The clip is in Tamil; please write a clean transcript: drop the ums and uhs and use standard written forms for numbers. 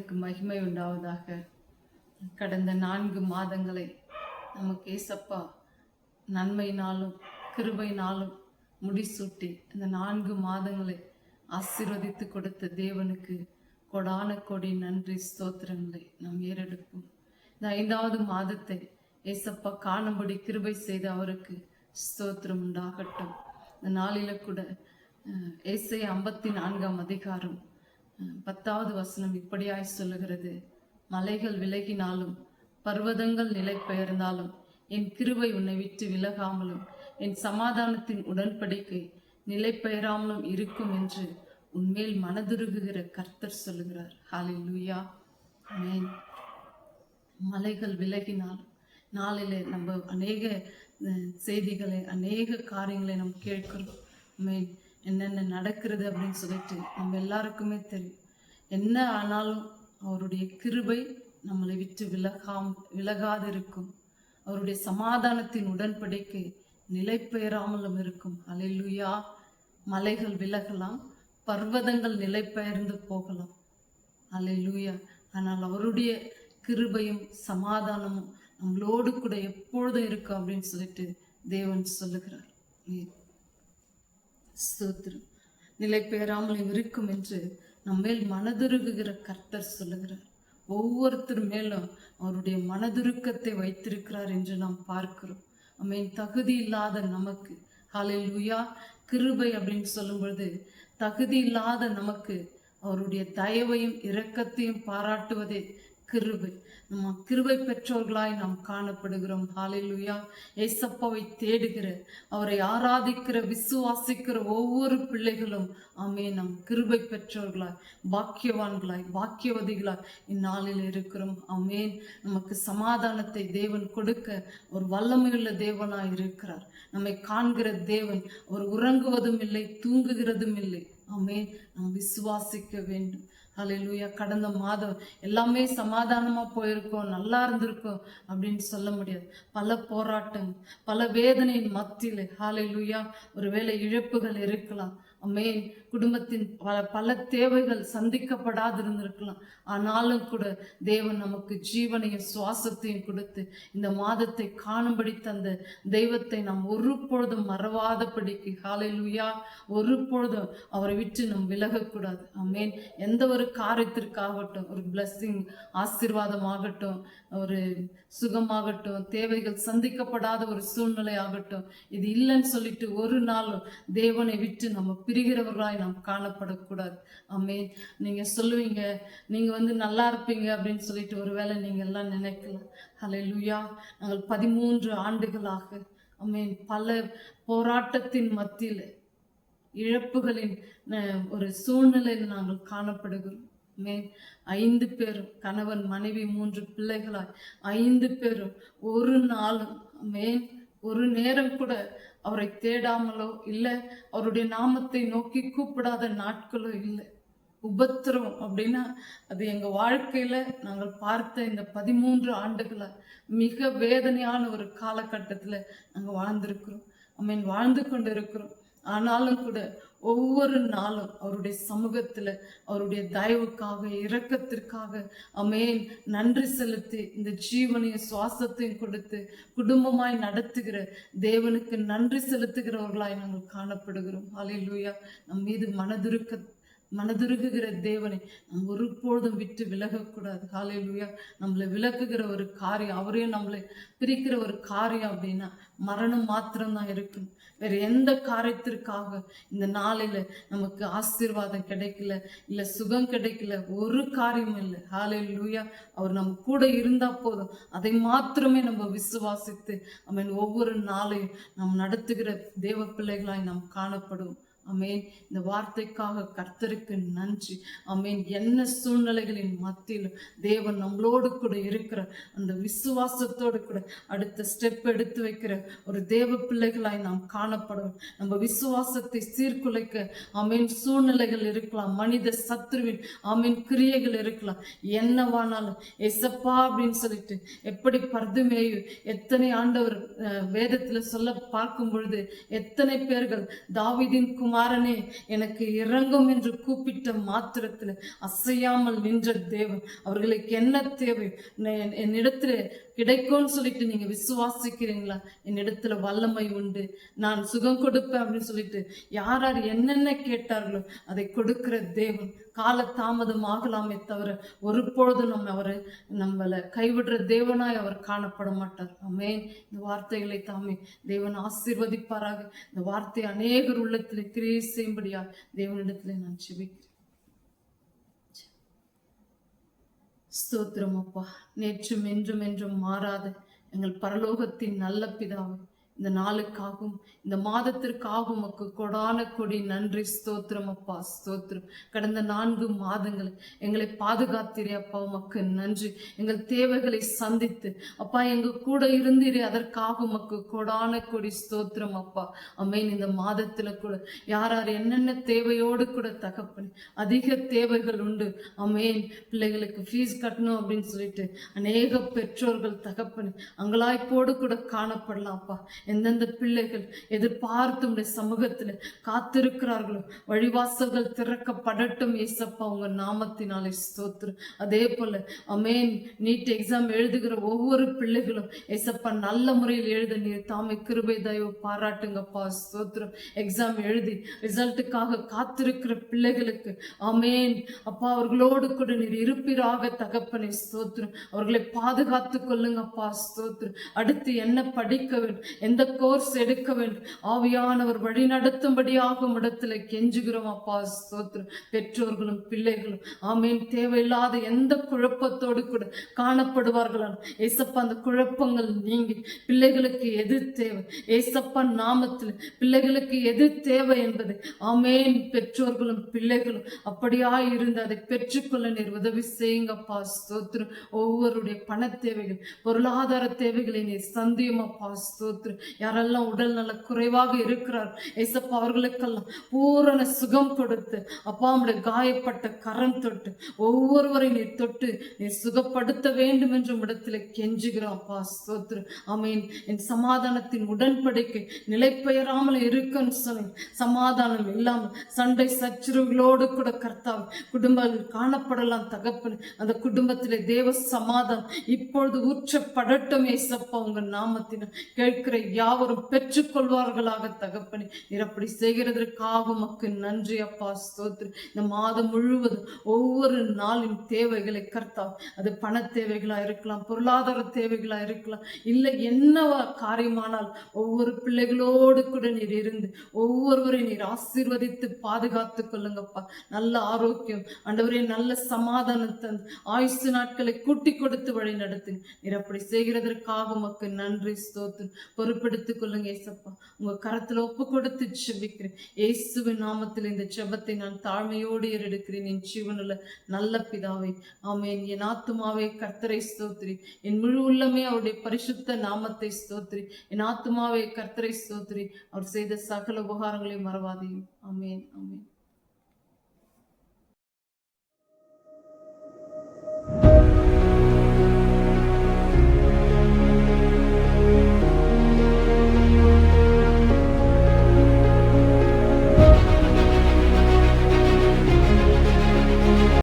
தேவனுக்கு மகிமை உண்டாவதாக. கடந்த 4 மாதங்களை நமக்கு ஏசப்பா நன்மையினாலும் கிருபையினாலும் முடிசூட்டி இந்த 4 மாதங்களை ஆசீர்வதித்து கொடுத்த தேவனுக்கு கொடான கொடி நன்றி ஸ்தோத்திரங்களை நாம் ஏறெடுப்போம். இந்த 5வது மாதத்தை ஏசப்பா காணும்படி கிருபை செய்த அவருக்கு ஸ்தோத்திரம் உண்டாகட்டும். இந்த நாளில கூட ஏசாயா 54ஆம் அதிகாரம் 10வது வசனம் இப்படியாய் சொல்லுகிறது, மலைகள் விலகினாலும் பர்வதங்கள் நிலை பெயர்ந்தாலும் என் கிருபை உன்னை விட்டு விலகாமலும் என் சமாதானத்தின் உடன்படிக்கை நிலை பெயராமலும் இருக்கும் என்று உன்மேல் மனதுருகுகிற கர்த்தர் சொல்லுகிறார். ஹல்லேலூயா, ஆமென். மலைகள் விலகினாலும் நாளிலே நம்ம அநேக செய்திகளை அநேக காரியங்களை நம்ம கேட்கிறோம். ஆமென். என்னென்ன நடக்கிறது அப்படின்னு சொல்லிட்டு நம்ம எல்லாருக்குமே தெரியும். என்ன ஆனாலும் அவருடைய கிருபை நம்மளை விட்டு விலகாது இருக்கும். அவருடைய சமாதானத்தின் உடன்படிக்கை நிலை பெயராமலும் இருக்கும். ஹல்லேலூயா. மலைகள் விலகலாம், பர்வதங்கள் நிலை பெயர்ந்து போகலாம். ஹல்லேலூயா. ஆனால் அவருடைய கிருபையும் சமாதானமும் நம்மளோடு கூட எப்பொழுதும் இருக்கும் அப்படின்னு சொல்லிட்டு தேவன் சொல்லுகிறார். ஸ்தோத்திரம். நிலை பெயராமல் இருக்கும் என்று நம்மேல் மனதுருகுகிற கர்த்தர் சொல்லுகிறார். ஒவ்வொருத்தர் மேலும் அவருடைய மனதுருக்கத்தை வைத்திருக்கிறார் என்று நாம் பார்க்கிறோம். ஆமென். தகுதி இல்லாத நமக்கு ஹல்லேலூயா கிருபை அப்படின்னு சொல்லும் பொழுது தகுதி இல்லாத நமக்கு அவருடைய தயவையும் இரக்கத்தையும் பாராட்டுவதே கிருபை. நம்ம கிருபை பெற்றோர்களாய் நாம் காணப்படுகிறோம். ஹல்லேலூயா. ஏசப்பாவை தேடுகிற அவரை ஆராதிக்கிற விசுவாசிக்கிற ஒவ்வொரு பிள்ளைகளும் ஆமென் நம் கிருபை பெற்றோர்களாய் பாக்கியவான்களாய் பாக்கியவதிகளாய் இந்நாளில் இருக்கிறோம். ஆமென். நமக்கு சமாதானத்தை தேவன் கொடுக்க ஒரு வல்லமையுள்ள தேவனாய் இருக்கிறார். நம்மை காண்கிற தேவன் அவர் உறங்குவதும் இல்லை தூங்குகிறதும் இல்லை. ஆமென். நாம் விசுவாசிக்க வேண்டும். ஹல்லேலூயா. கடந்த மாதம் எல்லாமே சமாதானமா போயிருக்கோம், நல்லா இருந்திருக்கோம் அப்படின்னு சொல்ல முடியாது. பல போராட்டங்கள், பல வேதனையின் மத்தியில் ஹல்லேலூயா ஒருவேளை இழப்புகள் இருக்கலாம். ஆமென். குடும்பத்தின் பல தேவைகள் சந்திக்கப்படாது இருந்திருக்கலாம். ஆனாலும் கூட தேவன் நமக்கு ஜீவனையும் சுவாசத்தையும் கொடுத்து இந்த மாதத்தை காணும்படி தந்த தெய்வத்தை நாம் ஒரு பொழுதும் மறவாதபடிக்கு ஹல்லேலூயா ஒரு பொழுதும் அவரை விட்டு நாம் விலகக்கூடாது. ஆமென். எந்த ஒரு காரியத்திற்காகட்டும், ஒரு பிளஸ்ஸிங் ஆசீர்வாதமாகட்டும், ஒரு சுகமாகட்டும், தேவைகள் சந்திக்கப்படாத ஒரு சூழ்நிலை ஆகட்டும், இது இல்லைன்னு சொல்லிட்டு ஒரு நாளும் தேவனை விட்டு நம்ம பிரிகிறவர்களாய் நாம் காணப்படக்கூடாது. ஆமென். நீங்க சொல்லுவீங்க, நீங்க நல்லா இருப்பீங்க அப்படின்னு சொல்லிட்டு ஒருவேளை நீங்க எல்லாம் நினைக்கலாம். ஹல்லேலூயா. நாங்கள் 13 ஆண்டுகளாக ஆமென் பல போராட்டத்தின் மத்தியில் இழப்புகளின் ஒரு சூழ்நிலையில் நாங்கள் காணப்படுகிறோம். ஆமென். 5 பேரும் கணவன் மனைவி 3 பிள்ளைகளாய் 5 பேரும் ஒரு நாளும் ஆமென் ஒரு நேரம் கூட அவரை தேடாமலோ இல்லை அவருடைய நாமத்தை நோக்கி கூப்பிடாத நாட்களோ இல்லை. உபத்திரம் அப்படின்னா அது எங்க வாழ்க்கையில நாங்கள் பார்த்த இந்த 13 ஆண்டுகள மிக வேதனையான ஒரு காலகட்டத்துல நாங்க வாழ்ந்திருக்கிறோம். ஆமென். வாழ்ந்து கொண்டு இருக்கிறோம். ஆனாலும் கூட ஒவ்வொரு நாளும் அவருடைய சமூகத்துல அவருடைய தயவுக்காக இரக்கத்திற்காக ஆமென் நன்றி செலுத்தி இந்த ஜீவனையும் சுவாசத்தையும் கொடுத்து குடும்பமாய் நடத்துகிற தேவனுக்கு நன்றி செலுத்துகிறவர்களாய் நாங்கள் காணப்படுகிறோம். ஹல்லேலூயா. நம் மீது மனதுருகுகிற தேவனை நாம் ஒரு பொழுதும் விட்டு விலகக்கூடாது. ஹல்லேலூயா. நம்மளை விலக்குகிற ஒரு காரியம், அவரையும் நம்மளை பிரிக்கிற ஒரு காரியம் அப்படின்னா மரணம் மாத்திரம்தான் இருக்கும். வேற எந்த காரியத்திற்காக இந்த நாளில நமக்கு ஆசீர்வாதம் கிடைக்கல, இல்ல சுகம் கிடைக்கல, ஒரு காரியம் இல்லை. ஹல்லேலூயா. அவர் நம்ம கூட இருந்தா போதும். அதை மாத்திரமே நம்ம விசுவாசித்து ஆமென் ஒவ்வொரு நாளையும் நாம் நடத்துகிற தேவ பிள்ளைகளாய் நாம் காணப்படுவோம். ஆமென். இந்த வார்த்தைக்காக கர்த்தருக்கு நன்றி. ஆமென். என்ன சூழ்நிலைகளின் மத்தியிலும் தேவன் நம்மளோடு கூட இருக்கிற அந்த விசுவாசத்தோடு கூட அடுத்த ஸ்டெப் எடுத்து வைக்கிற ஒரு தேவ பிள்ளைகளாய் நாம் காணப்படுவோம். நம்ம விசுவாசத்தை சீர்குலைக்க ஆமென் சூழ்நிலைகள் இருக்கலாம், மனித சத்துருவின் ஆமென் கிரியைகள் இருக்கலாம், என்னவானாலும் எசப்பா அப்படின்னு சொல்லிட்டு எப்படி பர்துமேயு எத்தனை ஆண்டவர் வேதத்துல சொல்ல பார்க்கும் பொழுது எத்தனை பேர்கள் தாவீதின் குமாரன் குமாரனே எனக்கு இறங்கும் என்று கூப்பிட்ட மாத்திரத்தில் அசையாமல் நின்ற தேவன். அவர்களுக்கு என்ன தேவை என்னிடத்துல கிடைக்கும்னு சொல்லிட்டு நீங்க விசுவாசிக்கிறீங்களா? என்னிடத்துல வல்லமை உண்டு, நான் சுகம் கொடுப்பேன் அப்படின்னு சொல்லிட்டு யார் யார் என்னென்ன கேட்டார்களோ அதை கொடுக்கிற தேவன். கால தாமதம் ஆகலாமே தவிர ஒருபொழுதும் நம்மளை கைவிடுற தேவனாய் அவர் காணப்பட மாட்டார். ஆமென். இந்த வார்த்தைகளை தாமே தேவன் ஆசீர்வதிப்பாராக. இந்த வார்த்தை அநேகர் உள்ளத்தில் கிரியை செய்யும்படியா தேவனிடத்துல நான் ஜெபிக்கிறேன். ஸ்தோத்திரம் அப்பா. நேற்றும் என்றும் என்றும் மாறாத எங்கள் பரலோகத்தின் நல்ல பிதாவே, இந்த நாளுக்காகவும் இந்த மாதத்திற்காகவும் உமக்கு கொடான கொடி நன்றி. ஸ்தோத்திரம் அப்பா, ஸ்தோத்திரம். கடந்த 4 மாதங்கள் எங்களை பாதுகாத்தீரே அப்பா, உமக்கு நன்றி. எங்கள் தேவைகளை சந்தித்து அப்பா எங்க கூட இருந்தீரே, அதற்காக உமக்கு கொடான கொடி ஸ்தோத்திரம் அப்பா. அமேன். இந்த மாதத்துல கூட யார் யார் என்னென்ன தேவையோடு கூட தகப்பனே, அதிக தேவைகள் உண்டு. அமேன். பிள்ளைகளுக்கு ஃபீஸ் கட்டணும் அப்படின்னு சொல்லிட்டு அநேக பெற்றோர்கள் தகப்பனே அங்கலாய்ப்போடு கூட காணப்படலாம்ப்பா. எந்தெந்த பிள்ளைகள் எதிர்பார்த்து உடைய சமூகத்துல காத்திருக்கிறார்களோ வழிவாசல்கள் திறக்கப்படட்டும் ஏசப்பா, உங்க நாமத்தினாலே ஸ்தோத்திரம். அதே போல அமேன், நீட் எக்ஸாம் எழுதுகிற ஒவ்வொரு பிள்ளைகளும் ஏசப்பா நல்ல முறையில் எழுத நீர் தாமே கிருபை தயவு பாராட்டுங்கப்பா. ஸ்தோத்திரம். எக்ஸாம் எழுதி ரிசல்ட்டுக்காக காத்திருக்கிற பிள்ளைகளுக்கு அமேன் அப்பா, அவர்களோடு கூட நீர் இருப்பீராக தகப்பனே. ஸ்தோத்திரம். அவர்களை பாதுகாத்து கொள்ளுங்கப்பா. ஸ்தோத்திரம். அடுத்து என்ன படிக்க வேண்டும், எந்த கோர்ஸ் எடுக்க வேண்டும், ஆவியானவர் வழி நடத்தும்படியாக இடத்துல கெஞ்சுகிறோம் அப்பா. ஸ்தோத்திரம். பெற்றோர்களும் பிள்ளைகளும் ஆமேன் தேவையில்லாத எந்த குழப்பத்தோடு கூட காணப்படுவார்களா ஏசப்பா, அந்த குழப்பங்கள் நீங்கி பிள்ளைகளுக்கு எது தேவை ஏசப்பா நாமத்தில் பிள்ளைகளுக்கு எது தேவை என்பது ஆமேன் பெற்றோர்களும் பிள்ளைகளும் அப்படியா இருந்து அதை பெற்றுக்கொள்ள நீர் உதவி செய்யுங்கப்பா. ஸ்தோத்திரம். ஒவ்வொருடைய பண தேவைகள் பொருளாதார தேவைகளை நீர் சந்தியும் அப்பா. ஸ்தோத்திரம். யாரெல்லாம் உடல் நல குறைவாக இருக்கிறார் ஏசப்பா, அவர்களுக்கெல்லாம் பூரண சுகம் கொடுத்து அப்பா உடைய காயப்பட்ட கரம் தொட்டு ஒவ்வொருவரை நீர் தொட்டு நீர் சுகப்படுத்த வேண்டும் என்று இடத்துல கெஞ்சுகிறோம் அப்பா. ஸ்தோத்திரம். ஆமீன். என் சமாதானத்தின் உடன்படிக்கை நிலை பெயராமல் இருக்குன்னு சொன்னேன். சமாதானம் இல்லாமல் சண்டை சச்சரவுகளோடு கூட கர்த்தாவே குடும்பங்கள் காணப்படலாம் தகப்பன். அந்த குடும்பத்திலே தேவ சமாதானம் இப்பொழுது ஊற்றப்படட்டும் ஏசப்பா, உங்க நாமத்தின கேட்கிற யாவரும் பெற்றுக்கொள்வார்களாக தகப்பனே. நீர் அப்படி செய்கிறதற்காக உமக்கு நன்றி அப்பா. ஸ்தோத்திரம். இந்த மாதம் முழுவதும் ஒவ்வொரு நாளின் தேவைகளை கர்த்தா, அது பண தேவைகளா இருக்கலாம், பொருளாதார தேவைகளா இருக்கலாம், இல்லை என்னவா காரியமானால் ஒவ்வொரு பிள்ளைகளோடு கூட நீர் இருந்து ஒவ்வொருவரை நீர் ஆசீர்வதித்து பாதுகாத்து கொள்ளுங்கப்பா. நல்ல ஆரோக்கியம் ஆண்டவரே, நல்ல சமாதானத்தை ஆயுசு நாட்களை கூட்டி கொடுத்து வழி நடத்துங்க. நீர் அப்படி செய்கிறதற்காக உமக்கு நன்றி. ஸ்தோத்திரம். பொறுப்பெடுத்துக் கொள்ளுங்க ஏசப்பா. உங்க கரத்துல ஒப்பு கொடுத்து ஜெபிக்கிறேன் இயேசுவின் நாமத்தில். இந்த ஜெபத்தை நான் தாழ்மையோடு ஏறெடுக்கிறேன் என் ஜீவனுள்ள நல்ல பிதாவே. ஆமென். என் ஆத்துமாவே கர்த்தரை ஸ்தோத்திரி, என் முழு உள்ளமே அவருடைய பரிசுத்த நாமத்தை ஸ்தோத்திரி. என் ஆத்துமாவே கர்த்தரை ஸ்தோத்திரி, அவர் செய்த சகல உபகாரங்களையும் மறவாதையும். ஆமென். ஆமென்.